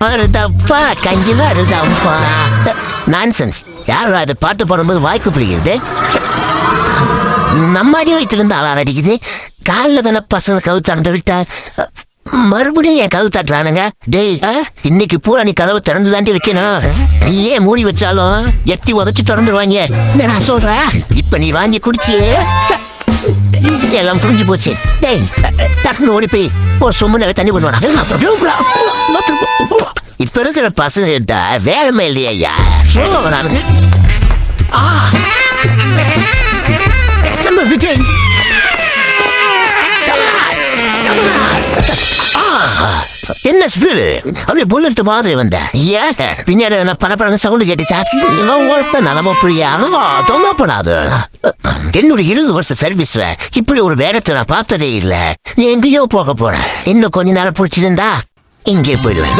வருதப்பா கஞ்சி வருதப்பா. நான்சென்ஸ். யாரும் அதை பாட்டு பாடும்போது வாய்க்கு பிடிக்கிறது. நம்ம அடி வயிற்றுலேருந்து அலாரம் அடிக்குது. காலில் தானே பசங்க கவுத்தாண்டு விட்டா மறுபடியும் என் கதவு தட்டுறானுங்க. டேய், இன்னைக்கு பூரா நீ கதவை திறந்து தாண்டி வைக்கணும். நீ ஏன் மூடி வச்சாலும் எட்டி உதச்சு திறந்துருவாங்க. நான் சொல்றேன், இப்ப நீ வாங்கி குடிச்சியே எல்லாம் புரிஞ்சு போச்சு. டேய், டக்குன்னு ஓடி போய் ஒரு சொம்பு தண்ணி பண்ணுவாங்க. இப்ப இருக்கிற பசங்க வேலைமே இல்லையா? விஜய் என்ன ஸ்பீடு அப்படியே புல்லட் மாதிரி வந்த ஏன் பின்னாடி பணப்பட சவுண்டு கேட்டுச்சா? நிலம புரியா தொங்கப்படாது. என்னோட 20 வருஷ சர்வீஸ்ல இப்படி ஒரு வேகத்தை நான் பார்த்ததே இல்லை. நீ எங்கேயோ போக போறேன். இன்னும் கொஞ்ச நேரம் பிடிச்சிருந்தா இங்கே போயிடுவேன்.